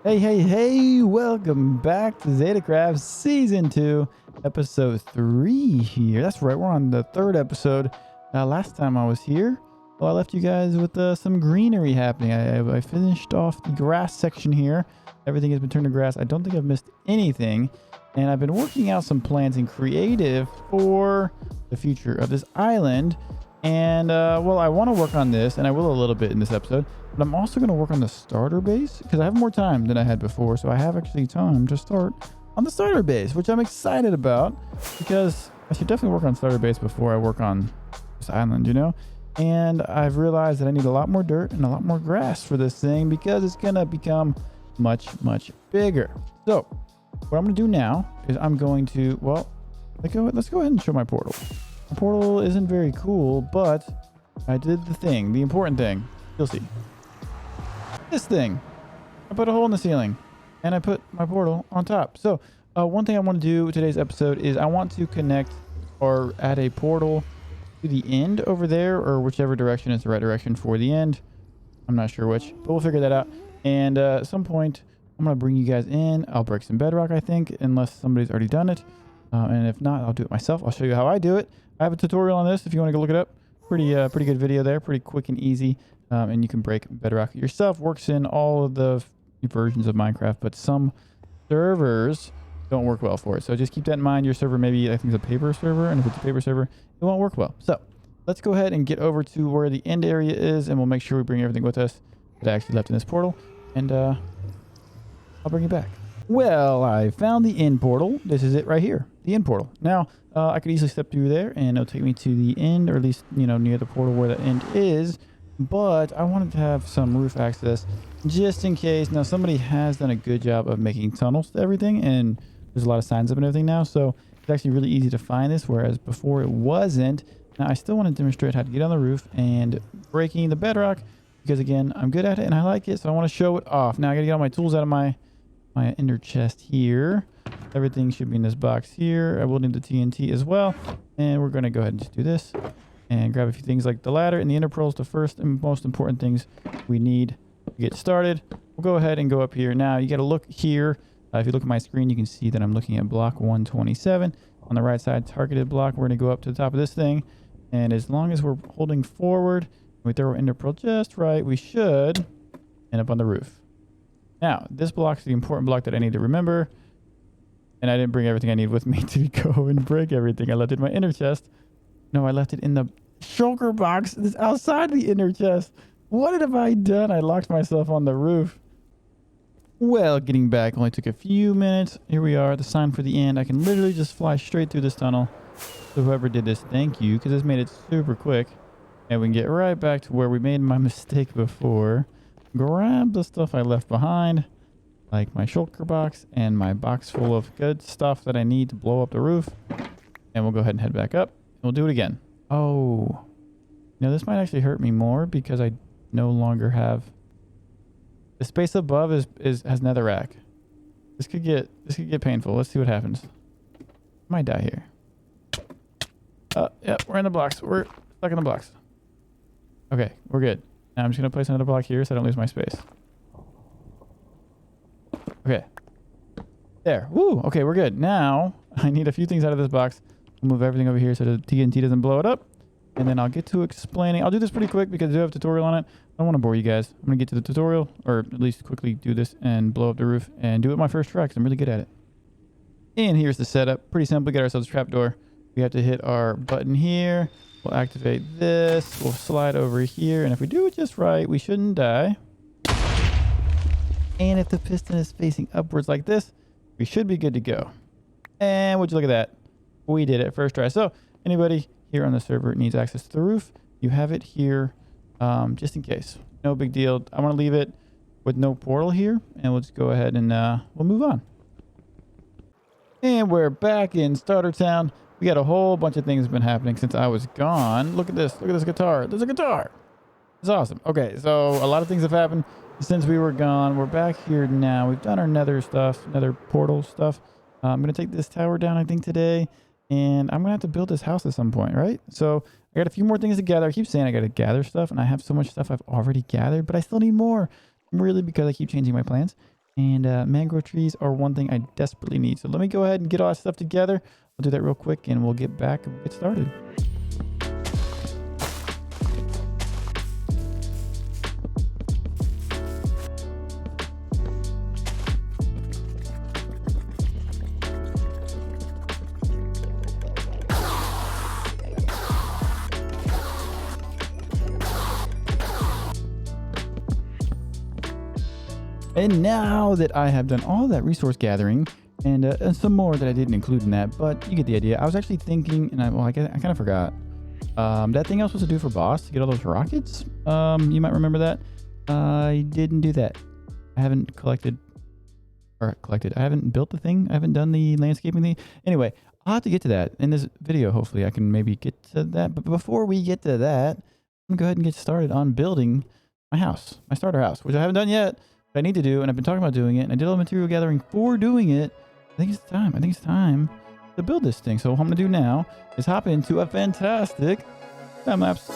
Hey, welcome back to ZetaCraft Season 2, Episode 3 here. That's right, we're on the third episode. Last time I was here, well, I left you guys with some greenery happening. I finished off the grass section here. Everything has been turned to grass. I don't think I've missed anything. And I've been working out some plans in creative for the future of this island. And, well, I want to work on this, and I will a little bit in this episode. But I'm also going to work on the starter base because I have more time than I had before. So I have actually time to start on the starter base, which I'm excited about because I should definitely work on starter base before I work on this island, you know? And I've realized that I need a lot more dirt and a lot more grass for this thing because it's going to become much bigger. So what I'm going to do now is I'm going to, well, let's go ahead and show my portal. My portal isn't very cool, but I did the important thing. You'll see. This thing. I put a hole in the ceiling and I put my portal on top. So one thing I want to do today's episode is I want to connect or add a portal to the end over there, or whichever direction is the right direction for the end. I'm not sure which, but we'll figure that out. And at some point I'm going to bring you guys in. I'll break some bedrock, I think, unless somebody's already done it. And if not, I'll do it myself. I'll show you how I do it. I have a tutorial on this if you want to go look it up. Pretty good video there, pretty quick and easy. And you can break bedrock yourself. Works in all of the versions of Minecraft, but some servers don't work well for it. So just keep that in mind. Your server maybe, I think, is a paper server, and if it's a paper server, it won't work well. So let's go ahead and get over to where the end area is, and we'll make sure we bring everything with us that I actually left in this portal, and I'll bring it back. Well, I found the end portal. This is it right here, the end portal. Now, I could easily step through there, and it'll take me to the end, or at least, you know, near the portal where the end is. But I wanted to have some roof access just in case. Now, somebody has done a good job of making tunnels to everything, and there's a lot of signs up and everything now. So it's actually really easy to find this, whereas before it wasn't. Now, I still want to demonstrate how to get on the roof and breaking the bedrock because, again, I'm good at it and I like it. So I want to show it off. Now, I got to get all my tools out of my ender chest here. Everything should be in this box here. I will need the TNT as well. And we're going to go ahead and just do this. And grab a few things like the ladder and the ender pearls, the first and most important things we need to get started. We'll go ahead and go up here. Now, you got to look here. If you look at my screen, you can see that I'm looking at block 127. On the right side, targeted block. We're going to go up to the top of this thing. And as long as we're holding forward, we throw our ender pearl just right, we should end up on the roof. Now, this block is the important block that I need to remember. And I didn't bring everything I need with me to go and break everything. I left it in my inner chest. No, I left it in the shulker box that's outside the inner chest. What have I done? I locked myself on the roof. Well, getting back only took a few minutes. Here we are, the sign for the end. I can literally just fly straight through this tunnel. So whoever did this, thank you, because this made it super quick. And we can get right back to where we made my mistake before. Grab the stuff I left behind, like my shulker box and my box full of good stuff that I need to blow up the roof. And we'll go ahead and head back up. We'll do it again. Oh, no, this might actually hurt me more because I no longer have the space above has netherrack. This could get painful. Let's see what happens. I might die here. Yep, we're in the blocks. We're stuck in the blocks. Okay, we're good. Now I'm just gonna place another block here so I don't lose my space. Okay. There. Woo. Okay, we're good. Now I need a few things out of this box. Move everything over here so the TNT doesn't blow it up. And then I'll get to explaining. I'll do this pretty quick because I do have a tutorial on it. I don't want to bore you guys. I'm going to get to the tutorial, or at least quickly do this and blow up the roof and do it my first try because I'm really good at it. And here's the setup. Pretty simple. Get ourselves a trapdoor. We have to hit our button here. We'll activate this. We'll slide over here. And if we do it just right, we shouldn't die. And if the piston is facing upwards like this, we should be good to go. And would you look at that? We did it first try. So anybody here on the server needs access to the roof, you have it here just in case. No big deal. I want to leave it with no portal here, and we'll just go ahead and we'll move on. And we're back in Starter Town. We got a whole bunch of things been happening since I was gone. Look at this. Look at this guitar. There's a guitar. It's awesome. Okay, so a lot of things have happened since we were gone. We're back here now. We've done our nether stuff, nether portal stuff. I'm going to take this tower down, I think, today. And I'm going to have to build this house at some point, right? So I got a few more things to gather. I keep saying I got to gather stuff, and I have so much stuff I've already gathered, but I still need more. Really, because I keep changing my plans. And mangrove trees are one thing I desperately need. So let me go ahead and get all that stuff together. I'll do that real quick and we'll get back and we'll get started. And now that I have done all that resource gathering and some more that I didn't include in that, but you get the idea. I was actually thinking, and I kind of forgot that thing I was supposed to do for boss to get all those rockets. You might remember that. I didn't do that. I haven't I haven't built the thing. I haven't done the landscaping thing. Anyway, I'll have to get to that in this video. Hopefully I can maybe get to that. But before we get to that, I'm gonna go ahead and get started on building my house, my starter house, which I haven't done yet. I need to do, and I've been talking about doing it, and I did all the material gathering for doing it. I think it's time to build this thing. So what I'm gonna do now is hop into a fantastic time lapse.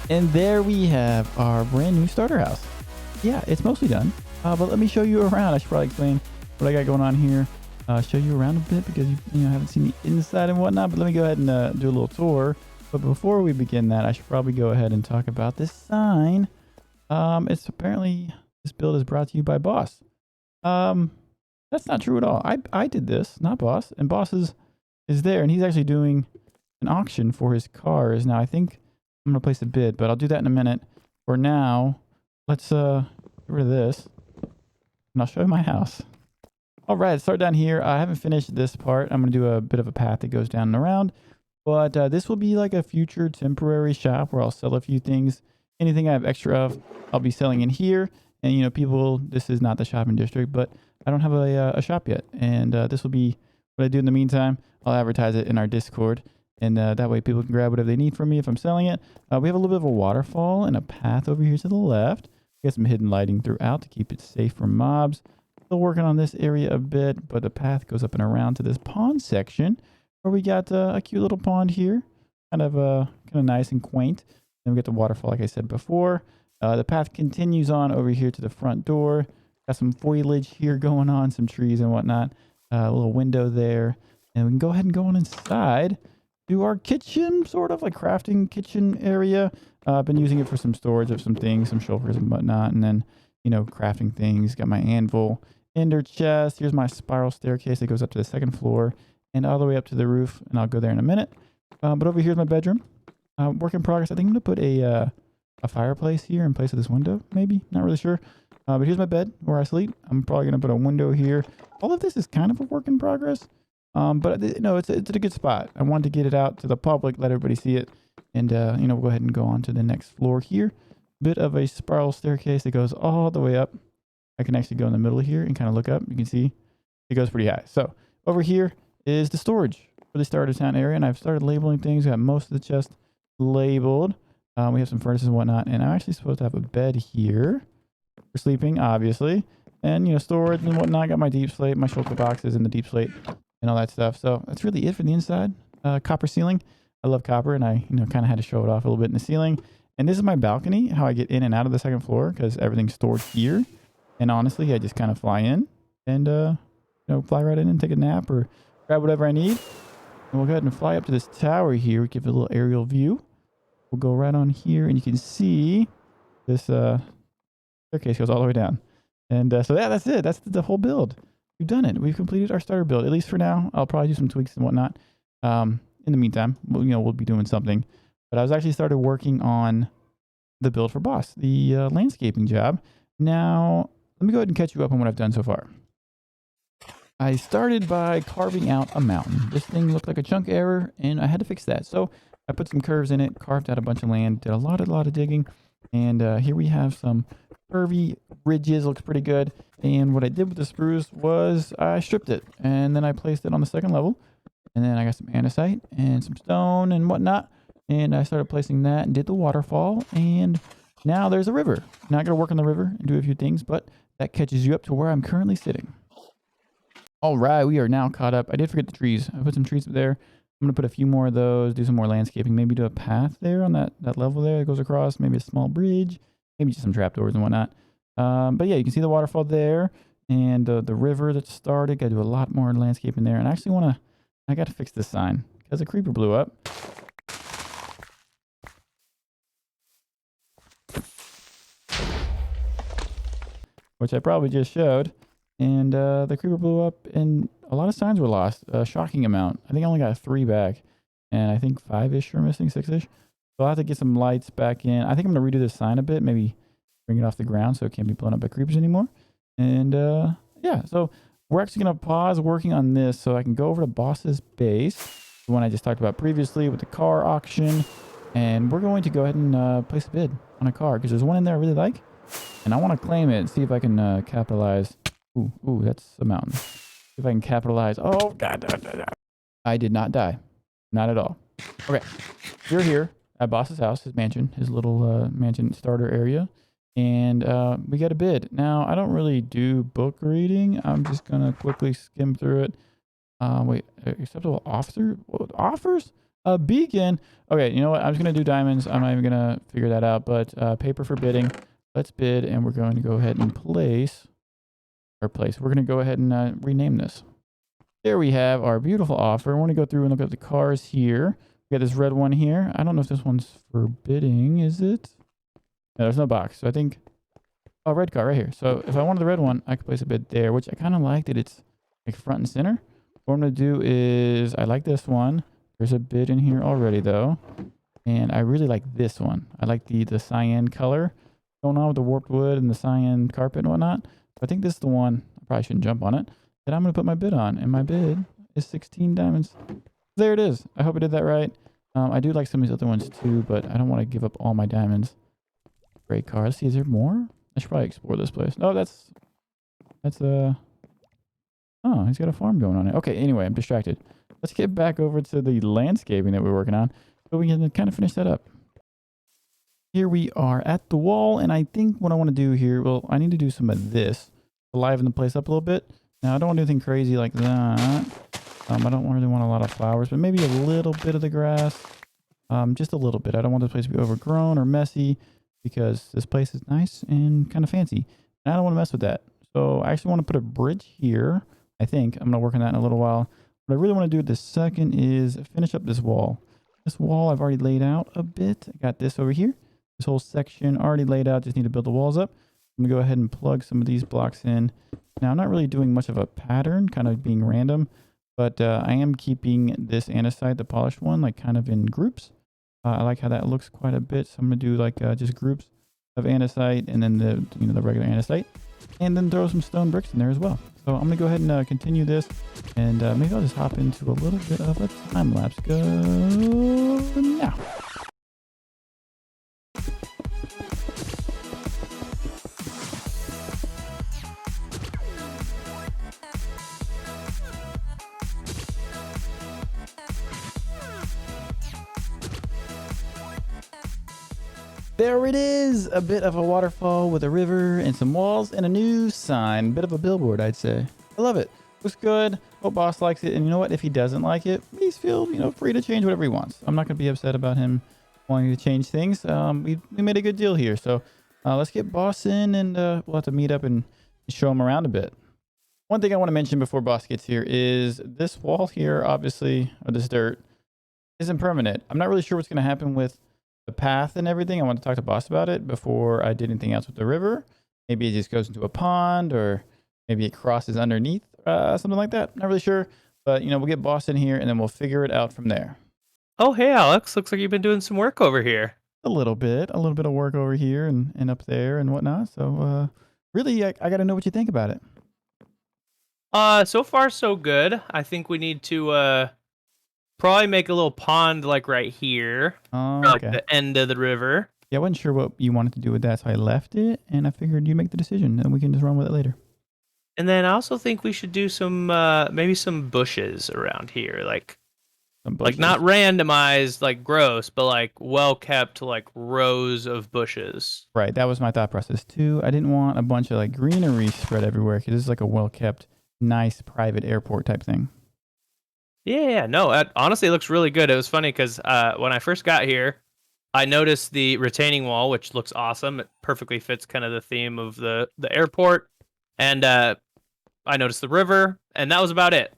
And there we have our brand new starter house. Yeah, it's mostly done. But let me show you around. I should probably explain what I got going on here. Show you around a bit because you haven't seen the inside and whatnot. But let me go ahead and do a little tour. But before we begin that, I should probably go ahead and talk about this sign. It's apparently this build is brought to you by Boss. That's not true at all. I did this, not Boss. And Boss is there, and he's actually doing an auction for his cars. Now I think I'm going to place a bid, but I'll do that in a minute. For now, let's get rid of this, and I'll show you my house. All right, start down here. I haven't finished this part. I'm going to do a bit of a path that goes down and around, but this will be like a future temporary shop where I'll sell a few things. Anything I have extra of, I'll be selling in here. And, people, this is not the shopping district, but I don't have a shop yet. And this will be what I do in the meantime. I'll advertise it in our Discord. And that way people can grab whatever they need from me if I'm selling it. We have a little bit of a waterfall and a path over here to the left. We got some hidden lighting throughout to keep it safe from mobs. Still working on this area a bit, but the path goes up and around to this pond section where we got a cute little pond here. Kind of nice and quaint. Then we got the waterfall, like I said before. The path continues on over here to the front door. Got some foliage here going on, some trees and whatnot. A little window there. And we can go ahead and go on inside. Do our kitchen, sort of like crafting kitchen area. I've been using it for some storage of some things, some shulkers and whatnot. And then, crafting things. Got my anvil, ender chest. Here's my spiral staircase that goes up to the second floor and all the way up to the roof. And I'll go there in a minute. But over here's my bedroom. Work in progress. I think I'm going to put a fireplace here in place of this window, maybe. Not really sure. But here's my bed where I sleep. I'm probably going to put a window here. All of this is kind of a work in progress. But it's a good spot. I wanted to get it out to the public, let everybody see it. And, we'll go ahead and go on to the next floor here. Bit of a spiral staircase that goes all the way up. I can actually go in the middle here and kind of look up. You can see it goes pretty high. So over here is the storage for the starter town area. And I've started labeling things. Got most of the chest labeled. We have some furnaces and whatnot. And I'm actually supposed to have a bed here for sleeping, obviously. And, storage and whatnot. Got my deep slate, my shulker boxes in the deep slate. And all that stuff. So that's really it for the inside. Copper ceiling. I love copper, and I kind of had to show it off a little bit in the ceiling. And this is my balcony, how I get in and out of the second floor, because everything's stored here. And honestly, I just kind of fly in and fly right in and take a nap or grab whatever I need. And we'll go ahead and fly up to this tower here. Give it a little aerial view. We'll go right on here, and you can see this staircase goes all the way down. And so that's it. That's the whole build. We've done it. We've completed our starter build, at least for now. I'll probably do some tweaks and whatnot. In the meantime, we'll be doing something. But I was actually started working on the build for boss, the landscaping job. Now, let me go ahead and catch you up on what I've done so far. I started by carving out a mountain. This thing looked like a chunk error, and I had to fix that. So I put some curves in it, carved out a bunch of land, did a lot of digging, and here we have some curvy ridges. Looks pretty good. And what I did with the spruce was I stripped it, and then I placed it on the second level, and then I got some andesite and some stone and whatnot, and I started placing that and did the waterfall, and now there's a river. Now I got to work on the river and do a few things, but that catches you up to where I'm currently sitting. All right, we are now caught up. I did forget the trees. I put some trees up there. I'm going to put a few more of those, do some more landscaping, maybe do a path there on that level there that goes across, maybe a small bridge, maybe just some trapdoors and whatnot. But yeah, you can see the waterfall there and the river that started. Got to do a lot more landscaping there. And I actually I got to fix this sign because a creeper blew up. Which I probably just showed. And the creeper blew up and a lot of signs were lost. A shocking amount. I think I only got 3 back. And I think 5-ish are missing, 6-ish. So I'll have to get some lights back in. I think I'm going to redo this sign a bit. Maybe bring it off the ground so it can't be blown up by creepers anymore. And yeah, so we're actually going to pause working on this so I can go over to Boss's base. The one I just talked about previously with the car auction. And we're going to go ahead and place a bid on a car because there's one in there I really like. And I want to claim it and see if I can capitalize. Ooh, that's a mountain. See if I can capitalize. Oh, God. I did not die. Not at all. Okay. We're here at Boss's house, his mansion, his little mansion starter area. And we got a bid. Now, I don't really do book reading. I'm just going to quickly skim through it. Wait, acceptable offer? Offers? A beacon. Okay, you know what? I'm just going to do diamonds. I'm not even going to figure that out. But paper for bidding. Let's bid, and we're going to go ahead and place. We're going to go ahead and rename this. There we have our beautiful offer. I want to go through and look at the cars here. We got this red one here. I don't know if this one's for bidding, is it? No, there's no box. So I think, oh, red car right here. So if I wanted the red one, I could place a bid there, which I kind of like that it's like front and center. What I'm going to do is, I like this one. There's a bid in here already though. And I really like this one. I like the cyan color going on with the warped wood and the cyan carpet and whatnot. I think this is the one, I probably shouldn't jump on it, that I'm going to put my bid on. And my bid is 16 diamonds. There it is. I hope I did that right. I do like some of these other ones too, but I don't want to give up all my diamonds. Great car. Let's see, is there more? I should probably explore this place. Oh, that's oh, he's got a farm going on it. Okay, anyway, I'm distracted. Let's get back over to the landscaping that we're working on so we can kind of finish that up. Here we are at the wall, and I think what I want to do here, well, I need to do some of this to liven the place up a little bit. Now, I don't want to do anything crazy like that. I don't really want a lot of flowers, but maybe a little bit of the grass. Just a little bit. I don't want this place to be overgrown or messy because this place is nice and kind of fancy. And I don't want to mess with that. So I actually want to put a bridge here. I think I'm going to work on that in a little while. What I really want to do this second is finish up this wall. This wall I've already laid out a bit. I got this over here. This whole section already laid out. Just need to build the walls up. I'm going to go ahead and plug some of these blocks in. Now, I'm not really doing much of a pattern, kind of being random. But I am keeping this andesite, the polished one, like kind of in groups. I like how that looks quite a bit. So I'm going to do like just groups of andesite and then the regular andesite. And then throw some stone bricks in there as well. So I'm going to go ahead and continue this. And maybe I'll just hop into a little bit of a time lapse. Go now. There it is! A bit of a waterfall with a river and some walls and a new sign. Bit of a billboard, I'd say. I love it. Looks good. Hope boss likes it. And you know what? If he doesn't like it, please feel free to change whatever he wants. I'm not going to be upset about him wanting to change things. We made a good deal here. So let's get boss in and we'll have to meet up and show him around a bit. One thing I want to mention before boss gets here is this wall here, obviously, or this dirt, isn't permanent. I'm not really sure what's going to happen with the path and everything. I want to talk to boss about it before I did anything else with the river. Maybe it just goes into a pond, or maybe it crosses underneath something like that. Not really sure, But, you know, we'll get Boss in here and then we'll figure it out from there. Oh, hey, Alex. Looks like you've been doing some work over here. A little bit of work over here and up there and whatnot. So, really, I got to know what you think about it. So far so good. I think we need to probably make a little pond like right here, Oh, or, like okay. the end of the river. Yeah, I wasn't sure what you wanted to do with that, so I left it, and I figured you make the decision, and we can just run with it later. And then I also think we should do some maybe some bushes around here, like not randomized, like gross, but like well kept, like rows of bushes. Right, that was my thought process too. I didn't want a bunch of like greenery spread everywhere because this is like a well kept, nice private airport type thing. Yeah, no, honestly, it looks really good. It was funny because when I first got here, I noticed the retaining wall, which looks awesome. It perfectly fits kind of the theme of the airport. And I noticed the river, and that was about it.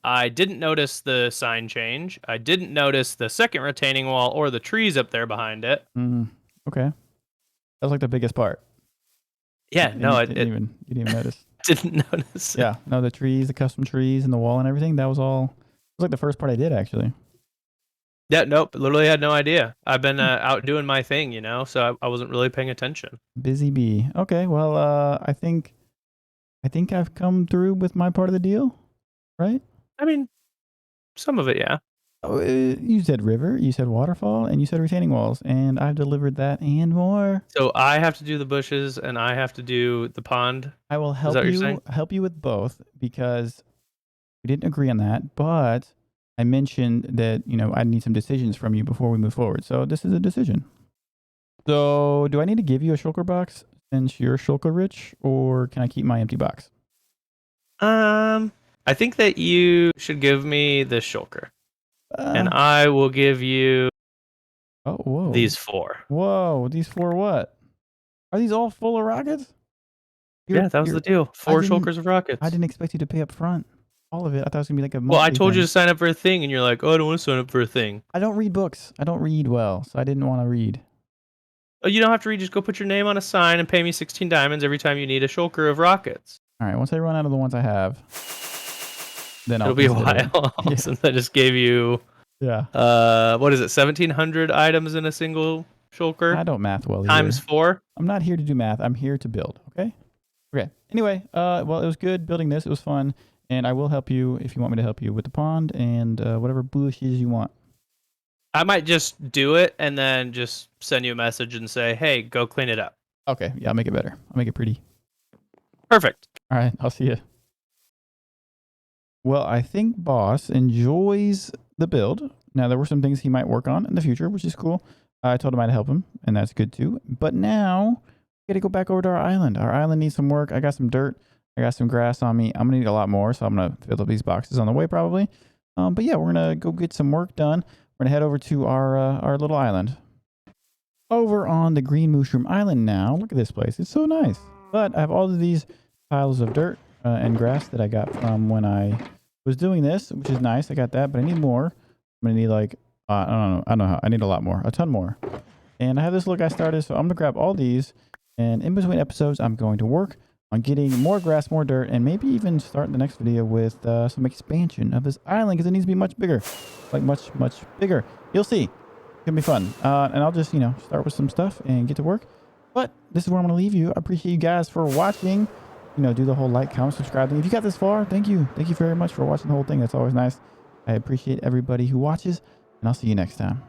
I didn't notice the sign change. I didn't notice the second retaining wall or the trees up there behind it. Okay. That was like the biggest part. Yeah, no, you didn't even notice. Didn't notice. Yeah, no, the trees, the custom trees, and the wall and everything. That was all. It was like the first part I did actually. Yeah, nope, literally had no idea. I've been out doing my thing, you know, so I wasn't really paying attention. Busy bee. Okay, well, I think I've come through with my part of the deal, right? I mean, some of it, yeah. Oh, you said river, you said waterfall, and you said retaining walls, and I've delivered that and more. So I have to do the bushes, and I have to do the pond. I will help you with both because we didn't agree on that, but I mentioned that, you know, I need some decisions from you before we move forward. So this is a decision. So do I need to give you a shulker box since you're shulker rich, or can I keep my empty box? I think that you should give me the shulker. And I will give you these 4. Whoa, these 4 what? Are these all full of rockets? Yeah, that was the deal. 4 shulkers of rockets. I didn't expect you to pay up front. All of it. I thought it was going to be like a monthly Well, I told thing. you to sign up for a thing, and you're like, oh, I don't want to sign up for a thing. I don't read books. I don't read well, so I didn't want to read. Oh, you don't have to read. Just go put your name on a sign and pay me 16 diamonds every time you need a shulker of rockets. All right, once I run out of the ones I have, then It'll be a while since I just gave you... Yeah. What is it? 1,700 items in a single shulker? I don't math well Times 4? I'm not here to do math. I'm here to build, okay? Okay. Anyway, well, it was good building this. It was fun. And I will help you if you want me to help you with the pond and whatever bushes you want. I might just do it and then just send you a message and say, hey, go clean it up. Okay. Yeah, I'll make it better. I'll make it pretty. Perfect. All right. I'll see you. Well, I think Boss enjoys the build. Now, there were some things he might work on in the future, which is cool. I told him I'd help him, and that's good too. But now, we got to go back over to our island. Our island needs some work. I got some dirt. I got some grass on me. I'm going to need a lot more, so I'm going to fill up these boxes on the way probably. But yeah, we're going to go get some work done. We're going to head over to our little island. Over on the Green Mushroom Island now. Look at this place. It's so nice. But I have all of these piles of dirt and grass that I got from when I was doing this, which is nice. I got that, but I need more. I'm going to need like, I don't know how. I need a lot more, a ton more. And I have this little guy started, so I'm going to grab all these. And in between episodes, I'm going to work on getting more grass, more dirt, and maybe even start the next video with some expansion of this island because it needs to be much bigger. Like much, much bigger. You'll see. It's going to be fun. And I'll just, start with some stuff and get to work. But this is where I'm going to leave you. I appreciate you guys for watching. Do the whole like, comment, subscribe thing. If you got this far, thank you. Thank you very much for watching the whole thing. That's always nice. I appreciate everybody who watches, and I'll see you next time.